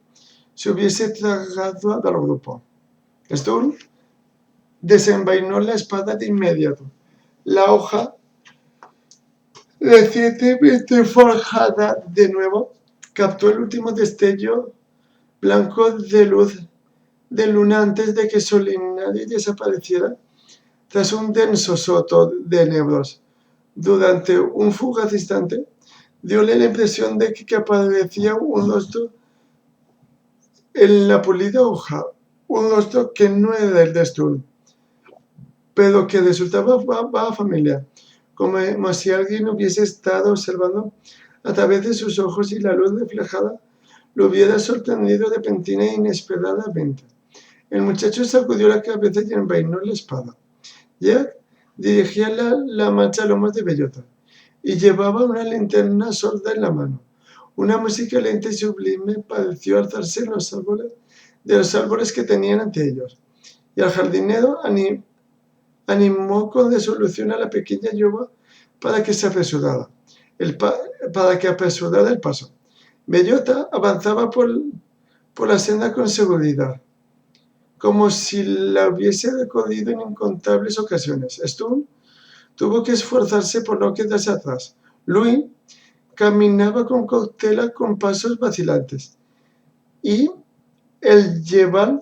se hubiese tragado al grupo. Sturm desenvainó la espada de inmediato. La hoja, recientemente forjada de nuevo, captó el último destello blanco de luz de luna antes de que Solinari desapareciera tras un denso soto de nebros. Durante un fugaz instante, diole la impresión de que aparecía un rostro en la pulida hoja, un rostro que no era el de Sturm, pero que resultaba familiar, como si alguien hubiese estado observando a través de sus ojos y la luz reflejada lo hubiera sorprendido repentina e inesperadamente. El muchacho sacudió la cabeza y envainó la espada. Jack dirigía la marcha a lomos de bellota y llevaba una linterna sorda en la mano. Una música lenta y sublime pareció alzarse en los árboles de los árboles que tenían ante ellos, y al jardinero animó con resolución a la pequeña yegua para que apresurara el paso. Bellota avanzaba por la senda con seguridad, como si la hubiese recorrido en incontables ocasiones. Stu tuvo que esforzarse por no quedarse atrás. Louis caminaba con cautela con pasos vacilantes, y el llevar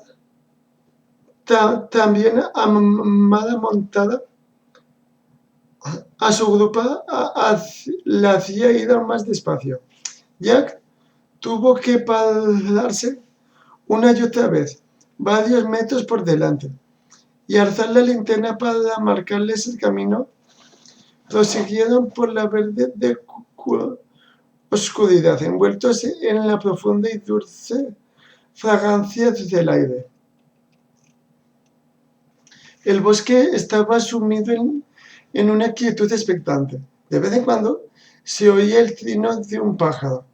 también amada montada a su grupo la hacía ir más despacio. Jack tuvo que pararse una y otra vez, varios metros por delante, y alzar la linterna para marcarles el camino, prosiguieron por la verde de oscuridad, envueltos en la profunda y dulce fragancia del aire. El bosque estaba sumido en una quietud expectante. De vez en cuando se oía el trino de un pájaro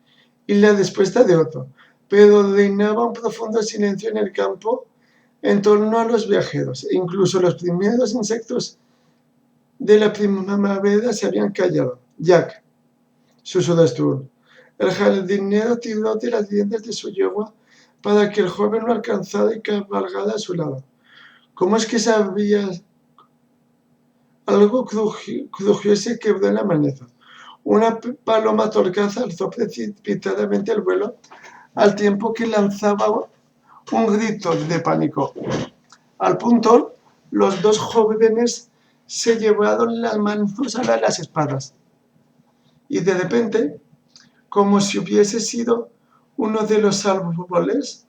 y la respuesta de otro, pero reinaba un profundo silencio en el campo en torno a los viajeros, e incluso los primeros insectos de la primavera se habían callado. Jack, susurró Stuart. El jardinero tiró de las riendas de su yegua para que el joven lo alcanzara y cabalgara a su lado. ¿Cómo es que sabías? Algo crujió y se quebró en la maleza. Una paloma torcaz alzó precipitadamente el vuelo al tiempo que lanzaba un grito de pánico. Al punto, los dos jóvenes se llevaron las manos a las espadas y de repente, como si hubiese sido uno de los árboles,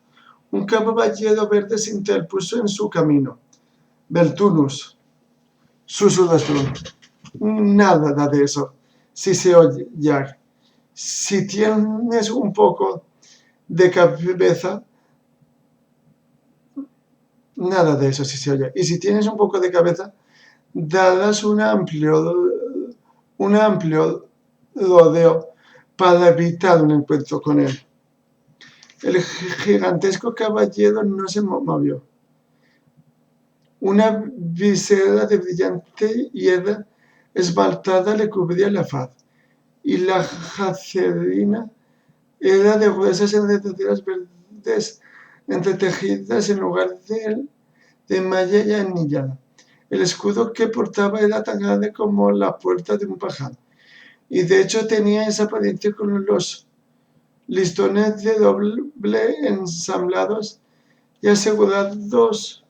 un caballero verde se interpuso en su camino. Beltunus, susurró Strong. Nada de eso. Si se oye, Jack. Si tienes un poco de cabeza, nada de eso si se oye. Y si tienes un poco de cabeza, darás un amplio rodeo para evitar un encuentro con él. El gigantesco caballero no se movió. Una visera de brillante hiedra esmaltada le cubría la faz, y la jacerina era de gruesas enredaderas verdes entretejidas en lugar de malla y anillada. El escudo que portaba era tan grande como la puerta de un pajar, y de hecho tenía esa apariencia con los listones de doble ensamblados y asegurados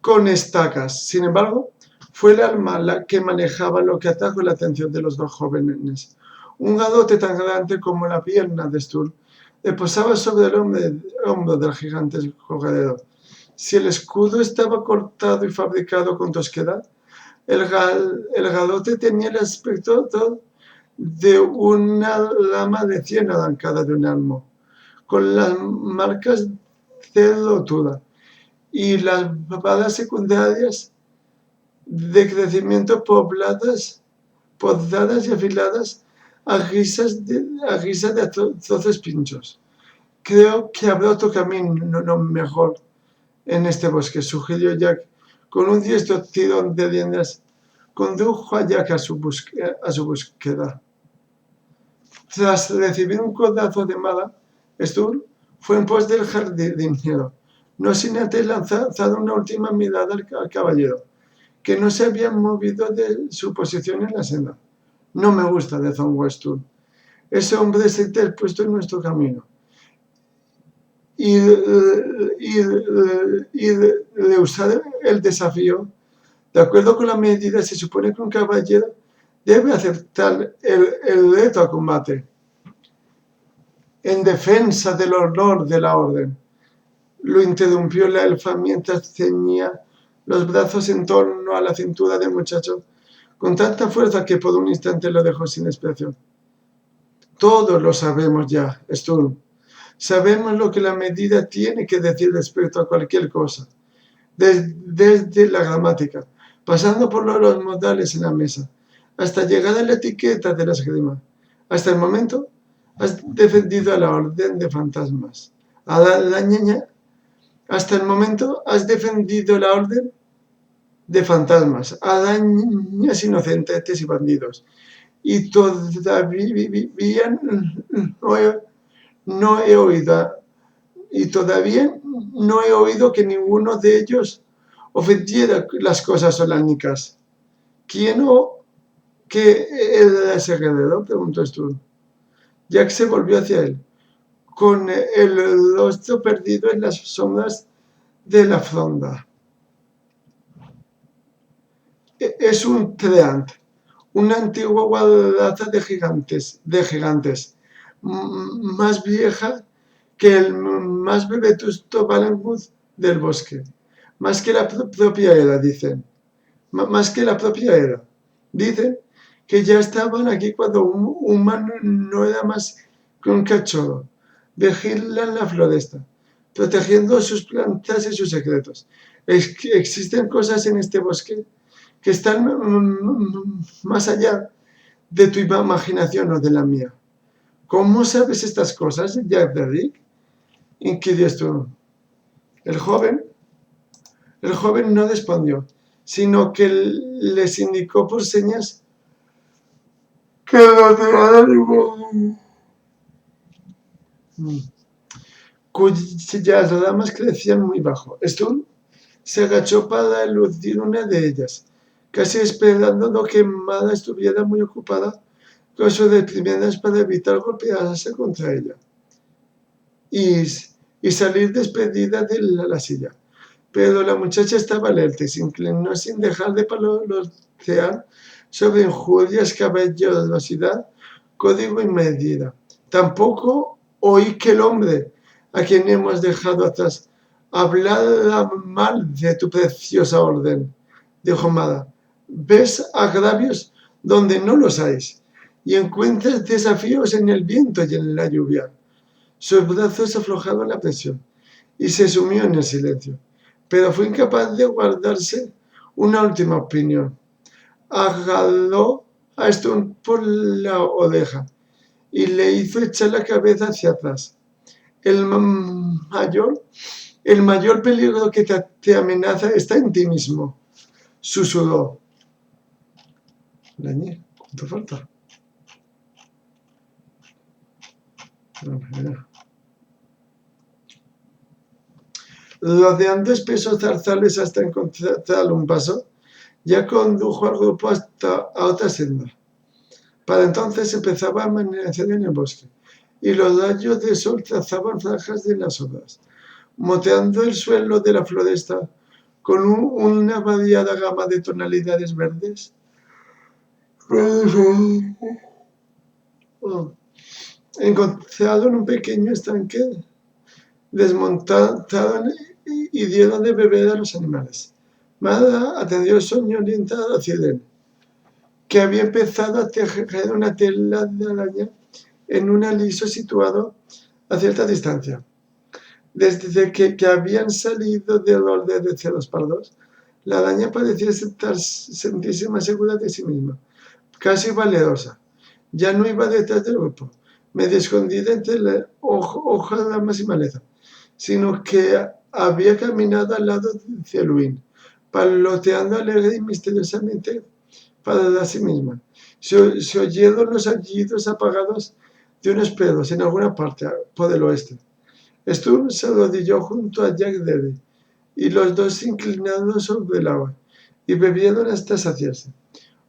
con estacas. Sin embargo, fue el alma la que manejaba lo que atrajo la atención de los dos jóvenes. Un garrote tan grande como la pierna de Stuart reposaba sobre el hombro del gigantesco guerrero. Si el escudo estaba cortado y fabricado con tosquedad, el garrote tenía el aspecto de una rama recién arrancada de un álamo, con las marcas de rotura y las varas secundarias de crecimiento podadas y afiladas a guisa de trozos pinchos. Creo que habrá otro camino mejor en este bosque, sugirió Jack. Con un diestro tirón de riendas, condujo a Jack a su búsqueda. Tras recibir un codazo de mala, Stuart fue en pos del jardinero, no sin antes lanzar una última mirada al caballero, que no se había movido de su posición en la senda. No me gusta, rezongó Stuart. Ese hombre se ha interpuesto en nuestro camino. Y rehusar el desafío. De acuerdo con la medida, se supone que un caballero debe aceptar el reto a combate en defensa del honor de la orden. Lo interrumpió la elfa mientras ceñía los brazos en torno a la cintura del muchacho con tanta fuerza que por un instante lo dejó sin expresión. Todos lo sabemos ya, Sturm. Sabemos lo que la medida tiene que decir respecto a cualquier cosa, desde la gramática, pasando por los modales en la mesa, hasta llegar a la etiqueta de la esgrima. Hasta el momento has defendido a la orden de fantasmas. A la niña, hasta el momento has defendido la orden de fantasmas, arañas inocentes y bandidos. Y todavía no he oído que ninguno de ellos ofendiera las cosas solánicas. ¿Quién o qué era ese guerrero?, preguntó Stuart. Jack se volvió hacia él, con el rostro perdido en las sombras de la fronda. Es un treant, una antigua guardaza de gigantes, más vieja que el más vetusto Valenwood del bosque. más que la propia era, dicen. Más que la propia era. Dicen que ya estaban aquí cuando un humano no era más que un cachorro. Vigilan la floresta, protegiendo sus plantas y sus secretos. Existen cosas en este bosque que están más allá de tu imaginación o de la mía. ¿Cómo sabes estas cosas, Jack Derrick? Inquirió Stu. El joven, el joven no respondió, sino que les indicó por señas que lo tenían cuyas ramas crecían muy bajo. Stu se agachó para eludir una de ellas, casi esperando que Mada estuviera muy ocupada con sus reprimiendas para evitar golpearse contra ella y salir despedida de la silla. Pero la muchacha estaba alerta y se inclinó sin dejar de palolotear sobre injurias, caballerosidad, código y medida. Tampoco oí que el hombre a quien hemos dejado atrás hablara mal de tu preciosa orden, dijo Mada. Ves agravios donde no los hay y encuentras desafíos en el viento y en la lluvia. Sus brazos aflojaron la presión y se sumió en el silencio, pero fue incapaz de guardarse una última opinión. Agarró a Stone por la oreja y le hizo echar la cabeza hacia atrás. El mayor peligro que te amenaza está en ti mismo, susurró. ¿Cuánto falta? Rodeando espesos zarzales hasta encontrar un paso, ya condujo al grupo hasta a otra senda. Para entonces empezaba a amanecer en el bosque, y los rayos de sol trazaban franjas de las hojas, moteando el suelo de la floresta con una variada gama de tonalidades verdes. Encontraron un pequeño estanque, desmontaron y dieron de beber a los animales. Mada atendió soñolienta a Occidente, que había empezado a tejer una tela de araña en un aliso situado a cierta distancia. Desde que habían salido del orden de cerdos pardos, la araña parecía sentirse más segura de sí misma, casi valerosa. Ya no iba detrás del grupo, medio escondida entre hojas, ramas y maleza, sino que había caminado al lado de Celuín, paloteando alegre y misteriosamente para sí misma. Se oyeron los aullidos apagados de unos perros en alguna parte por el oeste. Stu se arrodilló junto a Jack Derrick y los dos se inclinaron sobre el agua y bebieron hasta saciarse,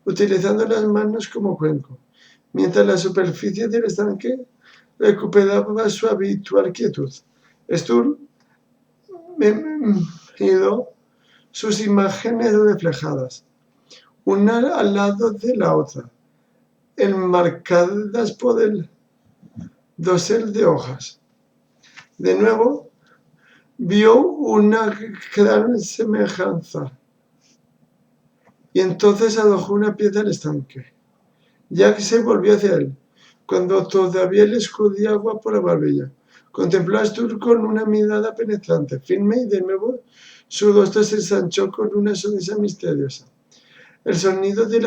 utilizando las manos como cuenco, mientras la superficie del estanque recuperaba su habitual quietud. Stu miró sus imágenes reflejadas, una al lado de la otra, enmarcadas por el dosel de hojas. De nuevo, vio una gran semejanza y entonces arrojó una piedra al estanque. Jack se volvió hacia él, cuando todavía le escurría agua por la barbilla. Contempló a Stu con una mirada penetrante, firme, y de nuevo su rostro se ensanchó con una sonrisa misteriosa. El sonido de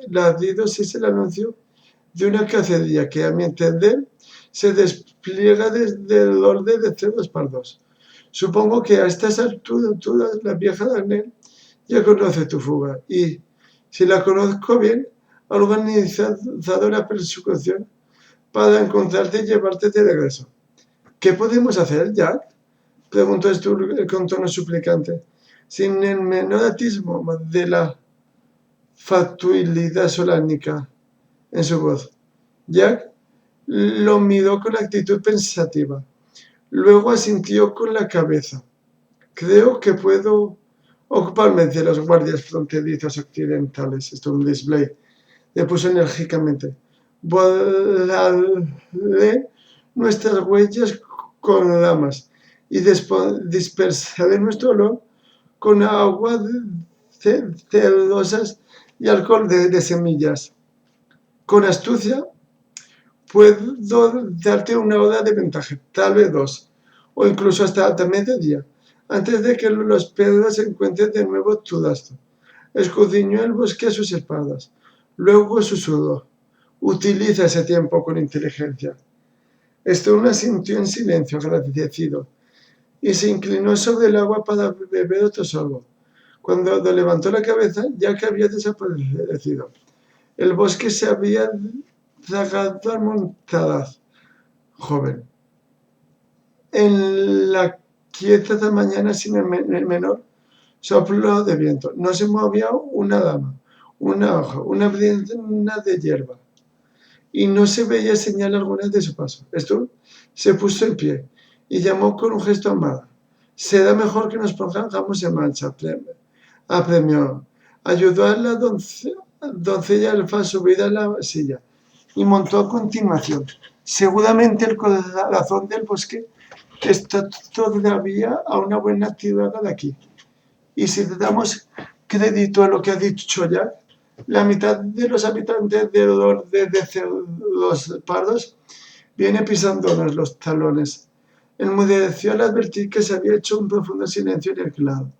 ladridos es el anuncio de una cacería que, a mi entender, se despliega desde el orden de cerdos pardos. Supongo que a estas alturas la vieja Darnell ya conoce tu fuga y, si la conozco bien, ha organizado la persecución para encontrarte y llevarte de regreso. ¿Qué podemos hacer, Jack?, preguntó Stu con tono suplicante, sin el menor atisbo de la fatuidad solánica en su voz. Jack lo miró con actitud pensativa. Luego asintió con la cabeza. Creo que puedo ocuparme de los guardias fronterizos occidentales, Stone Display, le puso enérgicamente. Borraré nuestras huellas con ramas y dispersaré nuestro olor con agua cedosas y alcohol de semillas. Con astucia puedo darte una hora de ventaja, tal vez dos, o incluso hasta mediodía, antes de que los perros encuentren de nuevo tu rastro. Escudriñó el bosque a sus espaldas. Luego susurró: utiliza ese tiempo con inteligencia. Stone asintió en silencio, agradecido, y se inclinó sobre el agua para beber otro sorbo. Cuando levantó la cabeza, ya que había desaparecido. El bosque se había tragado a montadas, joven. En la quieta de mañana, sin el menor soplo de viento, no se movía una dama, una hoja, una brizna de hierba, y no se veía señal alguna de su paso. Stone se puso en pie y llamó con un gesto amado. Será mejor que nos pongamos en marcha, apremió. Ayudó a la doncella elfa a subir a la silla y montó a continuación. Seguramente el corazón del bosque está todavía a una buena tirada de aquí. Y si le damos crédito a lo que ha dicho Jack, la mitad de los habitantes de los pardos viene pisándonos los talones. Enmudeció al advertir que se había hecho un profundo silencio en el claro.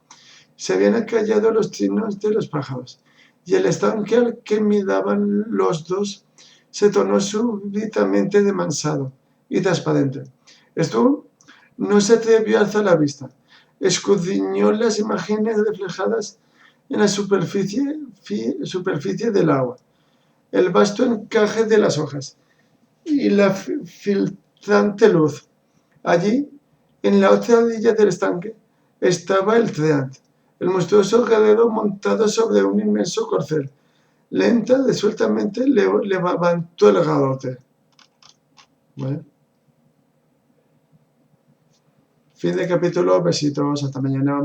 Se habían callado los trinos de los pájaros, y el estanque al que miraban los dos se tornó súbitamente demasiado y transparente. Stone no se atrevió a alzar la vista. Escudriñó las imágenes reflejadas en la superficie del agua, el vasto encaje de las hojas y la filtrante luz. Allí, en la otra orilla del estanque, estaba el Treant, el monstruoso guerrero montado sobre un inmenso corcel. Lenta, resueltamente levantó el garrote. Bueno. Fin de capítulo, besitos, hasta mañana.